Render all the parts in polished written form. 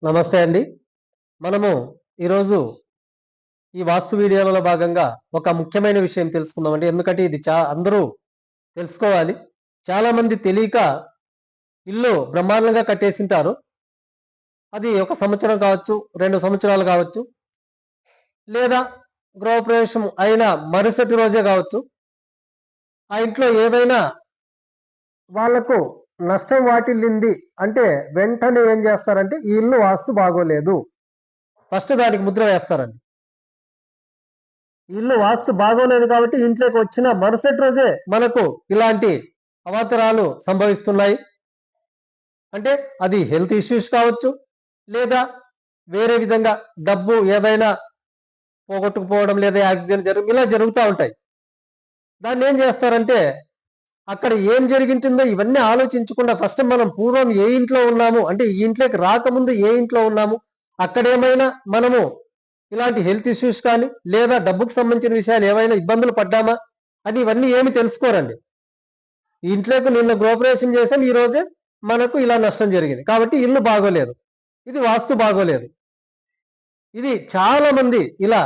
నమస్తే అండి. మనము ఈరోజు ఈ వాస్తు వీడియోలలో భాగంగా ఒక ముఖ్యమైన విషయం తెలుసుకుందామండి. ఎందుకంటే ఇది అందరూ తెలుసుకోవాలి. చాలామంది తెలియక ఇల్లు బ్రహ్మాండంగా కట్టేసింటారు. అది 1 సంవత్సరం కావచ్చు, 2 సంవత్సరాలు కావచ్చు, లేదా గృహప్రవేశం అయిన మరుసటి రోజే కావచ్చు. ఆ ఇంట్లో ఏదైనా వాళ్ళకు నష్టం వాటిల్లింది అంటే వెంటనే ఏం చేస్తారంటే ఈ ఇల్లు వాస్తు బాగోలేదు. ఫస్ట్ దానికి ముద్ర వేస్తారండి. ఇల్లు వాస్తు బాగోలేదు కాబట్టి ఇంట్లోకి వచ్చిన మరుసటి రోజే మనకు ఇలాంటి అవాంతరాలు సంభవిస్తున్నాయి. అంటే అది హెల్త్ ఇష్యూస్ కావచ్చు, లేదా వేరే విధంగా డబ్బు ఏదైనా పోగొట్టుకుపోవడం, లేదా యాక్సిడెంట్ ఇలా జరుగుతూ ఉంటాయి. దాన్ని ఏం చేస్తారంటే అక్కడ ఏం జరిగింటుందో ఇవన్నీ ఆలోచించకుండా ఫస్ట్ మనం పూర్వం ఏ ఇంట్లో ఉన్నాము, అంటే ఈ ఇంట్లోకి రాకముందు ఏ ఇంట్లో ఉన్నాము, అక్కడేమైనా మనము ఇలాంటి హెల్త్ ఇష్యూస్ కానీ లేదా డబ్బుకు సంబంధించిన విషయాలు ఏమైనా ఇబ్బందులు పడ్డామా అని ఇవన్నీ ఏమి తెలుసుకోరండి. ఈ ఇంట్లోకి నిన్న గృహప్రవేశం చేసాం, ఈ రోజే మనకు ఇలా నష్టం జరిగింది కాబట్టి ఇల్లు బాగోలేదు, ఇది వాస్తు బాగోలేదు. ఇది చాలా మంది ఇలా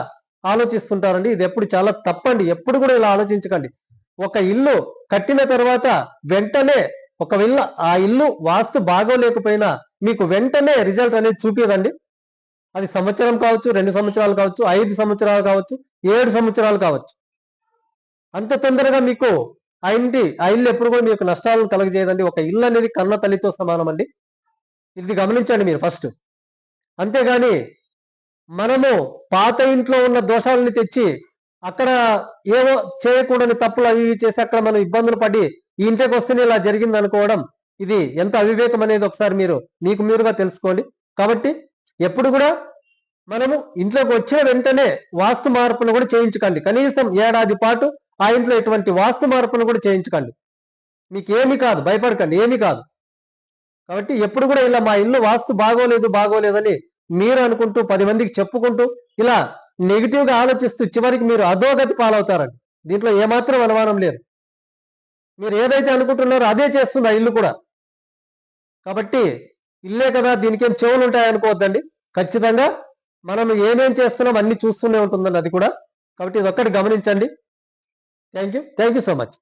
ఆలోచిస్తుంటారండి. ఇది ఎప్పుడు చాలా తప్పండి. ఎప్పుడు కూడా ఇలా ఆలోచించకండి. ఒక ఇల్లు కట్టిన తర్వాత వెంటనే ఒకవేళ ఆ ఇల్లు వాస్తు బాగోలేకపోయినా మీకు వెంటనే రిజల్ట్ అనేది చూపిదండి. అది సంవత్సరం కావచ్చు, 2 సంవత్సరాలు కావచ్చు, 5 సంవత్సరాలు కావచ్చు, 7 సంవత్సరాలు కావచ్చు. అంత తొందరగా మీకు ఆ ఇల్లు ఎప్పుడు కూడా మీకు నష్టాలను కలగజేయదండి. ఒక ఇల్లు అనేది కన్న తల్లితో సమానం అండి. ఇది గమనించండి మీరు ఫస్ట్. అంతేగాని మనము పాత ఇంట్లో ఉన్న దోషాలని తెచ్చి అక్కడ ఏవో చేయకూడని తప్పులు అవి చేసి అక్కడ మనం ఇబ్బందులు పడి ఈ ఇంటికి వస్తేనే ఇలా జరిగింది అనుకోవడం, ఇది ఎంత అవివేకం అనేది ఒకసారి మీకు మీరుగా తెలుసుకోండి. కాబట్టి ఎప్పుడు కూడా మనము ఇంట్లోకి వచ్చిన వెంటనే వాస్తు మార్పులు కూడా చేయించకండి. కనీసం ఏడాది పాటు ఆ ఇంట్లో ఎటువంటి వాస్తు మార్పులు కూడా చేయించకండి. మీకు ఏమి కాదు, భయపడకండి, ఏమి కాదు. కాబట్టి ఎప్పుడు కూడా ఇలా మా ఇల్లు వాస్తు బాగోలేదని మీరు అనుకుంటూ 10 మందికి చెప్పుకుంటూ ఇలా నెగిటివ్ గా ఆలోచిస్తూ చివరికి మీరు అధోగతి పాలవుతారండి. దీంట్లో ఏమాత్రం అనుమానం లేదు. మీరు ఏదైతే అనుకుంటున్నారో అదే చేస్తుంది ఆ ఇల్లు కూడా. కాబట్టి ఇల్లే కదా, దీనికేం చెవులు ఉంటాయనుకోవద్దండి. ఖచ్చితంగా మనం ఏమేం చేస్తున్నాం అన్ని చూస్తూనే ఉంటుందండి అది కూడా. కాబట్టి ఇది ఒక్కటి గమనించండి. Thank you so much.